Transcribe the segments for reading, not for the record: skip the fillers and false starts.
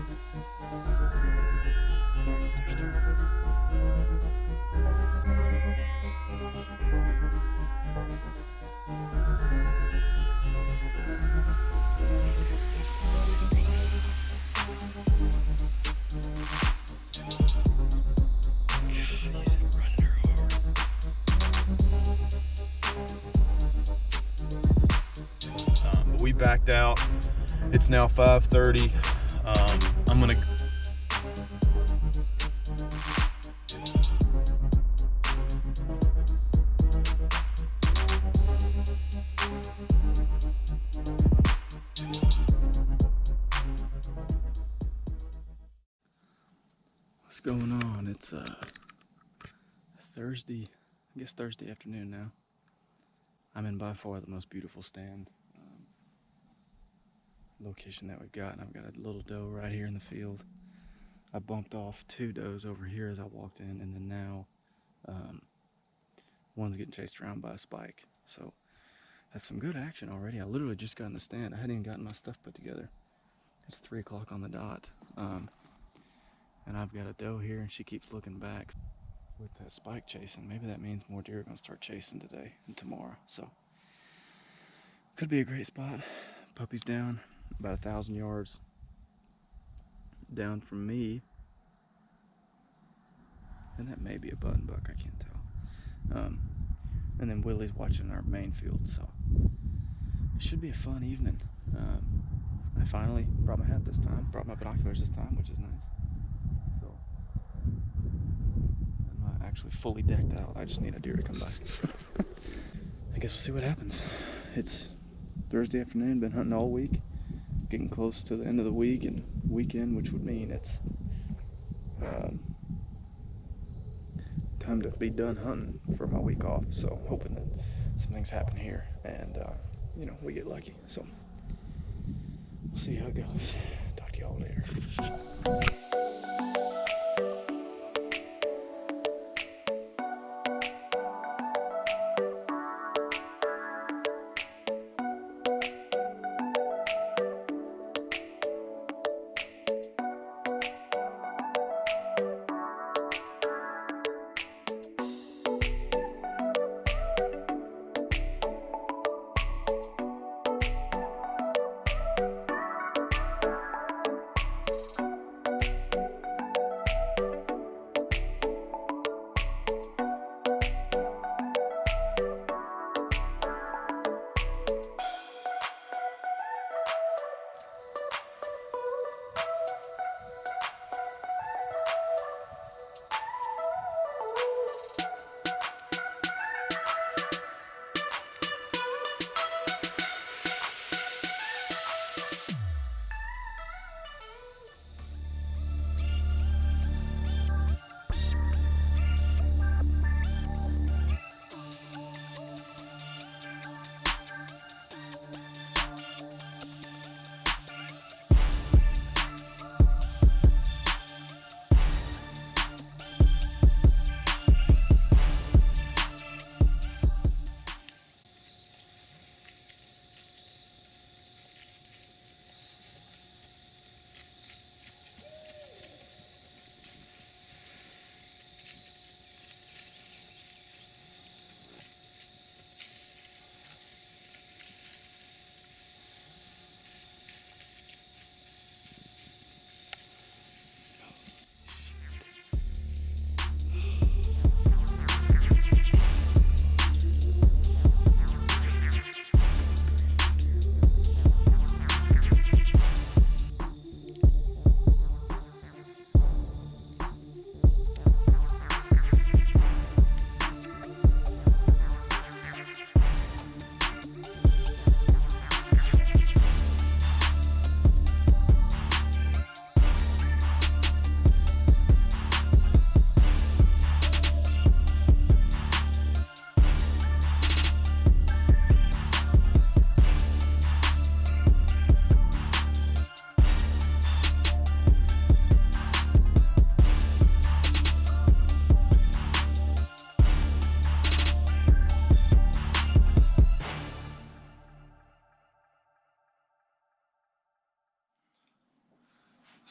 But we backed out. It's now 5:30. I'm gonna What's going on? It's Thursday, I guess Thursday afternoon now. I'm in by far the most beautiful stand location that we've got, and I've got a little doe right here in the field. I bumped off 2 does over here as I walked in, and then now one's getting chased around by a spike. So that's some good action already. I literally just got in the stand. I hadn't even gotten my stuff put together. It's 3 o'clock on the dot, and I've got a doe here, and she keeps looking back with that spike chasing. Maybe that means more deer are gonna start chasing today and tomorrow. So could be a great spot. Puppy's down about 1,000 yards down from me, and that may be a button buck, I can't tell. And then Willie's watching our main field, so it should be a fun evening. I finally brought my hat this time, brought my binoculars this time, which is nice. So I'm not actually fully decked out. I just need a deer to come by. I guess we'll see what happens. It's Thursday afternoon, been hunting all week, getting close to the end of the week and weekend, which would mean it's time to be done hunting for my week off. So hoping that some things happen here and you know, we get lucky. So we'll see how it goes. Talk to y'all later.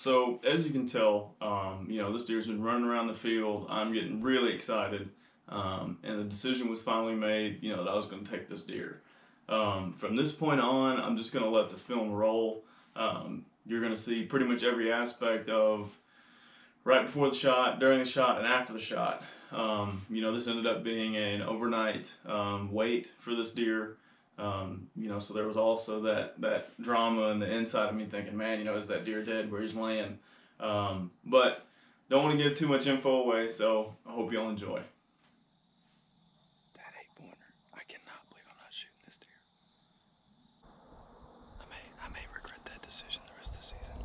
So as you can tell, this deer's been running around the field. I'm getting really excited, and the decision was finally made. That I was going to take this deer. From this point on, I'm just going to let the film roll. You're going to see pretty much every aspect of right before the shot, during the shot, and after the shot. This ended up being an overnight wait for this deer. So there was also that drama and the inside of me thinking, man, is that deer dead where he's laying? But don't want to give too much info away, so I hope y'all enjoy. That 8-pointer. I cannot believe I'm not shooting this deer. I may regret that decision the rest of the season.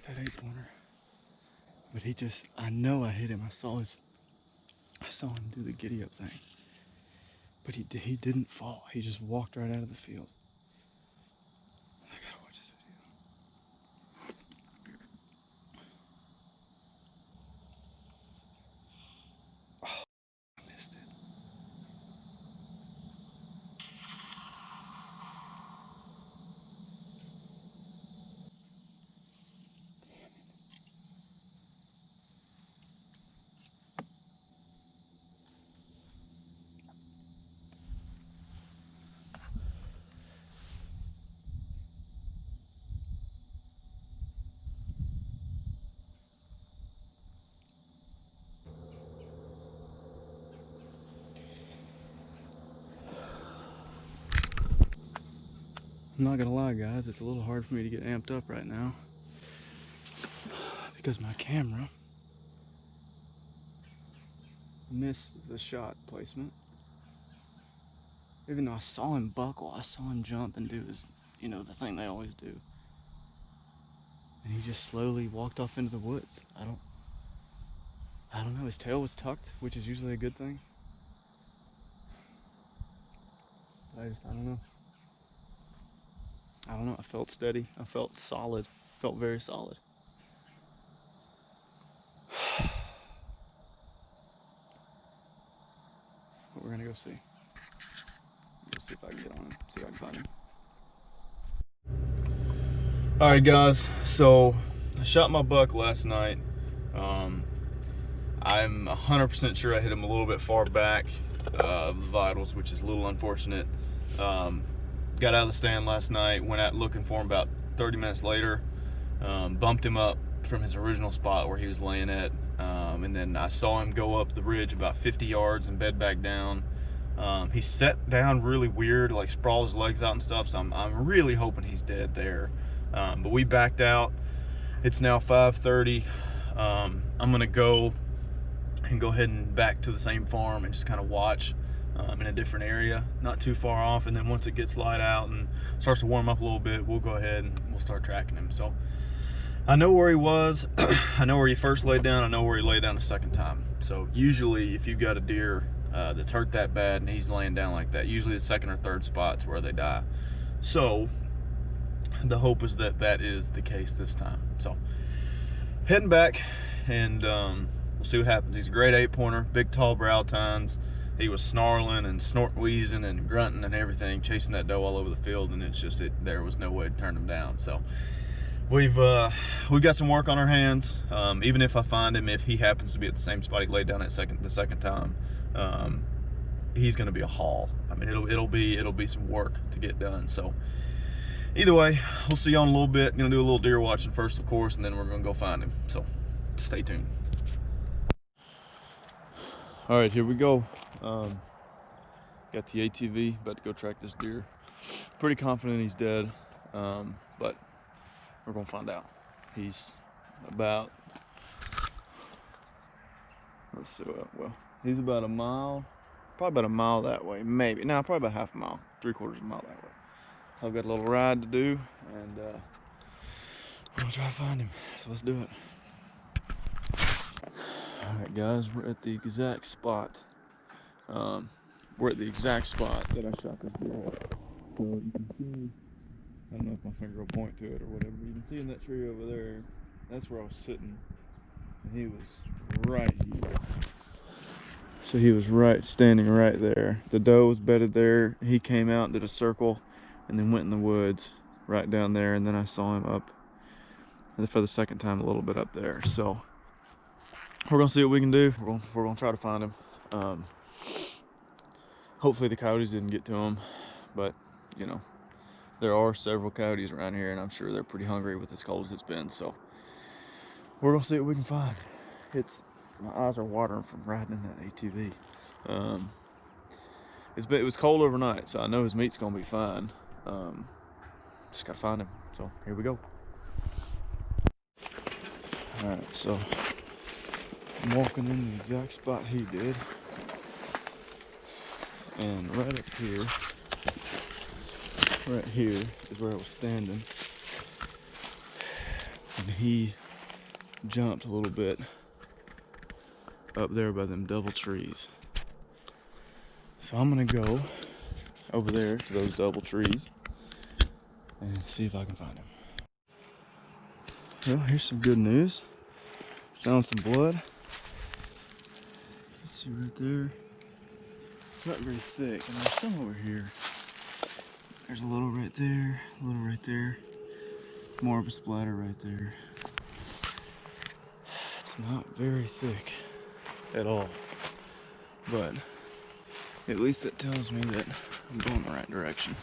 That 8-pointer. But I know I hit him. I saw him do the giddy up thing. But he didn't fall. He just walked right out of the field. I gotta watch this video. Oh, I missed it. I'm not gonna lie, guys, it's a little hard for me to get amped up right now because my camera missed the shot placement. Even though I saw him buckle, I saw him jump and do his, the thing they always do. And he just slowly walked off into the woods. I don't know, his tail was tucked, which is usually a good thing. But I don't know. I felt steady. I felt solid. Felt very solid. But we're gonna go see. Let's see if I can get on him. See if I can find him. Alright guys, so I shot my buck last night. I'm 100% sure I hit him a little bit far back of the vitals, which is a little unfortunate. Got out of the stand last night, went out looking for him about 30 minutes later, bumped him up from his original spot where he was laying at, and then I saw him go up the ridge about 50 yards and bed back down. He sat down really weird, like sprawled his legs out and stuff, so I'm really hoping he's dead there. But we backed out. It's now 5:30. I'm gonna go ahead and back to the same farm and just kind of watch in a different area, not too far off. And then once it gets light out and starts to warm up a little bit, we'll go ahead and we'll start tracking him. So I know where he was. I know where he first laid down. I know where he laid down a second time. So usually if you've got a deer that's hurt that bad and he's laying down like that, usually the second or third spot's where they die. So the hope is that that is the case this time. So heading back, and we'll see what happens. He's a great 8-pointer, big tall brow tines. He was snarling and wheezing and grunting and everything, chasing that doe all over the field, and it's just there was no way to turn him down. So we've got some work on our hands. Even if I find him, if he happens to be at the same spot he laid down the second time, he's going to be a haul. I mean, it'll be some work to get done. So either way, we'll see you on a little bit. Gonna do a little deer watching first, of course, and then we're gonna go find him. So stay tuned. All right, here we go. Got the ATV, about to go track this deer. Pretty confident he's dead, but we're gonna find out. He's about, let's see, well, he's about a mile, probably about a mile that way, maybe. No, probably about half a mile, 3/4 of a mile that way. I've got a little ride to do, and we're gonna try to find him. So let's do it. All right, guys, we're at the exact spot. We're at the exact spot that I shot this deer at. So you can see, I don't know if my finger will point to it or whatever, but you can see in that tree over there, that's where I was sitting, and he was right here. So he was standing right there. The doe was bedded there. He came out and did a circle, and then went in the woods right down there, and then I saw him up for the second time a little bit up there. So we're gonna see what we can do. We're gonna try to find him. Hopefully the coyotes didn't get to him, but you know, there are several coyotes around here, and I'm sure they're pretty hungry with as cold as it's been. So we're gonna see what we can find. My eyes are watering from riding in that ATV. It was cold overnight, so I know his meat's gonna be fine. Just gotta find him. So here we go. All right, so I'm walking in the exact spot he did, and right here is where I was standing, and he jumped a little bit up there by them double trees. So I'm gonna go over there to those double trees and see if I can find him. Well, here's some good news. Found some blood. You can see right there. It's not very thick, and there's some over here. There's a little right there, a little right there. More of a splatter right there. It's not very thick at all, but at least it tells me that I'm going the right direction.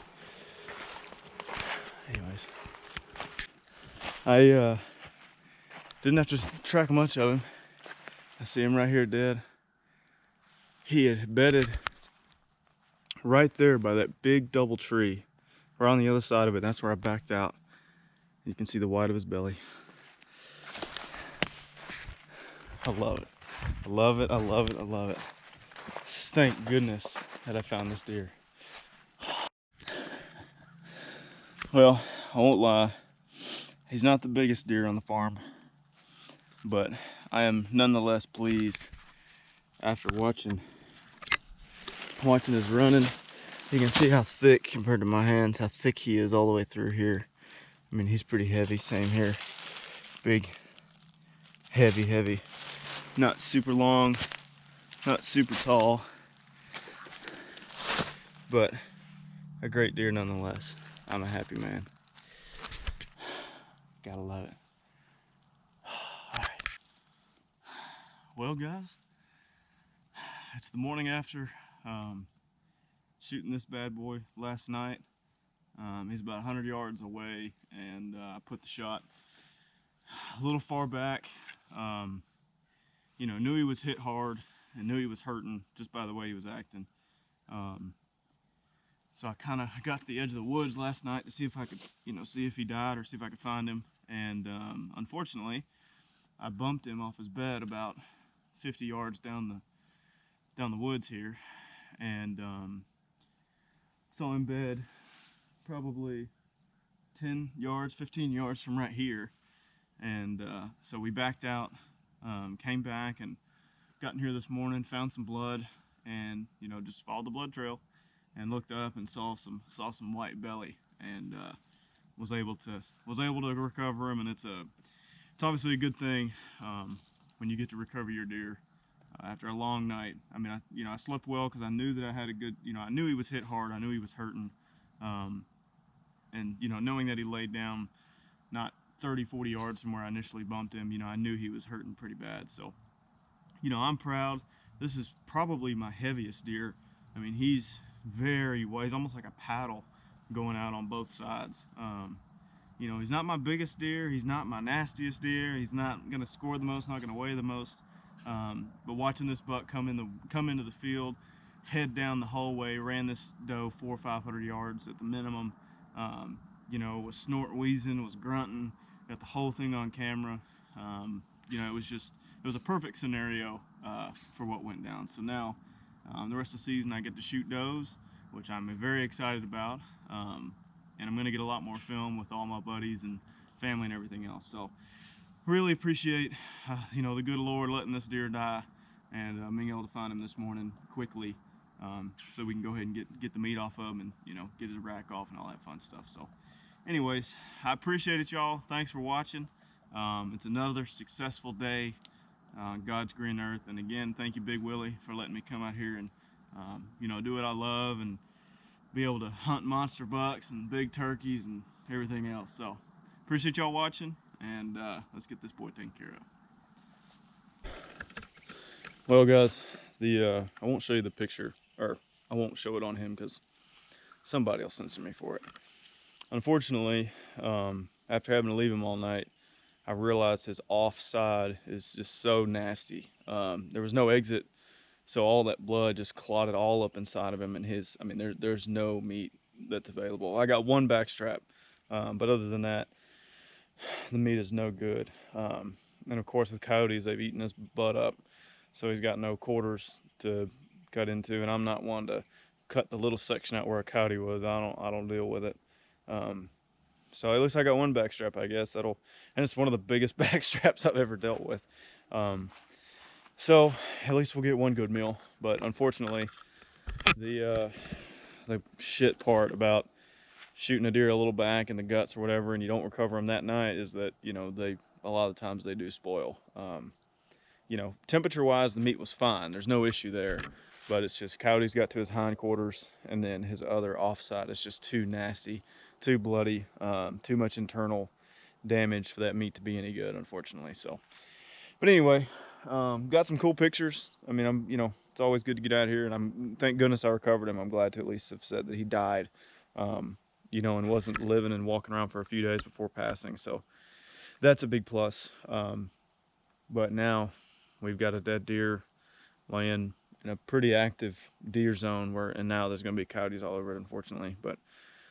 Anyways, I didn't have to track much of him. I see him right here dead. He had bedded right there by that big double tree. We're on the other side of it. That's where I backed out. You can see the white of his belly. I love it. I love it. I love it. I love it. Thank goodness that I found this deer. Well, I won't lie. He's not the biggest deer on the farm, but I am nonetheless pleased after watching his running. You can see how thick compared to my hands, how thick he is all the way through here. I mean, he's pretty heavy, same here. Big, heavy. Not super long, not super tall, but a great deer nonetheless. I'm a happy man. Gotta love it. All right. Well, guys, it's the morning after shooting this bad boy last night. He's about 100 yards away, and I put the shot a little far back. you know, knew he was hit hard and knew he was hurting just by the way he was acting. So I kind of got to the edge of the woods last night to see if I could, you know, see if he died or see if I could find him. And unfortunately, I bumped him off his bed about 50 yards down the woods here, and saw him bed probably 10 yards, 15 yards from right here. And so we backed out, came back and got in here this morning, found some blood, and you know, just followed the blood trail and looked up and saw some white belly, and was able to recover him. And it's obviously a good thing when you get to recover your deer after a long night. I mean, I slept well because I knew that I had a good, you know, I knew he was hit hard, I knew he was hurting, and you know, knowing that he laid down not 30-40 yards from where I initially bumped him, you know, I knew he was hurting pretty bad. So, you know, I'm proud. This is probably my heaviest deer. I mean, he's very well, he's almost like a paddle going out on both sides. You know, he's not my biggest deer, he's not my nastiest deer, he's not gonna score the most, not gonna weigh the most. But watching this buck come into the field, head down the hallway, ran this doe 400 or 500 yards at the minimum. You know, was snort wheezing, was grunting, got the whole thing on camera. You know, it was a perfect scenario for what went down. So now, the rest of the season I get to shoot does, which I'm very excited about. And I'm gonna get a lot more film with all my buddies and family and everything else. So really appreciate, you know, the good Lord letting this deer die, and being able to find him this morning quickly, so we can go ahead and get the meat off of him and, you know, get his rack off and all that fun stuff. So anyways, I appreciate it, y'all. Thanks for watching. It's another successful day on God's green earth. And again, thank you, Big Willie, for letting me come out here and, you know, do what I love and be able to hunt monster bucks and big turkeys and everything else. So appreciate y'all watching, and let's get this boy taken care of. Well, guys, I won't show you the picture, or I won't show it on him because somebody will censor me for it. Unfortunately, after having to leave him all night, I realized his offside is just so nasty. There was no exit, so all that blood just clotted all up inside of him, and I mean, there's no meat that's available. I got one back strap, but other than that, the meat is no good. And of course, with coyotes, they've eaten his butt up, so he's got no quarters to cut into, and I'm not one to cut the little section out where a coyote was. I don't deal with it. So at least I got one back strap, I guess. And it's one of the biggest back straps I've ever dealt with. So at least we'll get one good meal. But unfortunately, the shit part about shooting a deer a little back in the guts or whatever, and you don't recover them that night, is that, you know, a lot of the times they do spoil. You know, temperature wise, the meat was fine. There's no issue there. But it's just coyotes got to his hindquarters, and then his other offside is just too nasty, too bloody, too much internal damage for that meat to be any good, unfortunately. So, but anyway, got some cool pictures. I mean, you know, it's always good to get out here, and thank goodness I recovered him. I'm glad to at least have said that he died, you know, and wasn't living and walking around for a few days before passing. So that's a big plus. But now we've got a dead deer laying in a pretty active deer zone and now there's going to be coyotes all over it, unfortunately. But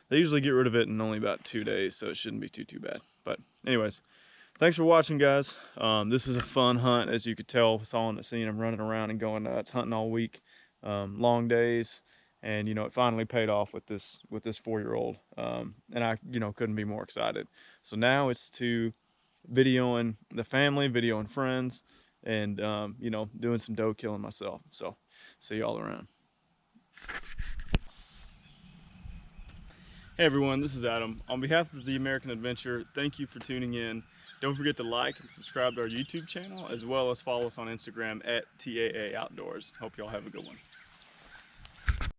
they usually get rid of it in only about 2 days, so it shouldn't be too bad. But anyways, thanks for watching, guys. This was a fun hunt, as you could tell. Seeing him running around and going nuts, hunting all week, long days, and you know, it finally paid off with this 4-year-old, and I, you know, couldn't be more excited. So now it's to videoing the family, videoing friends, and you know, doing some doe killing myself. So see y'all around. Hey everyone, this is Adam. On behalf of the American Adventure, thank you for tuning in. Don't forget to like and subscribe to our YouTube channel, as well as follow us on Instagram at TAA Outdoors. Hope y'all have a good one.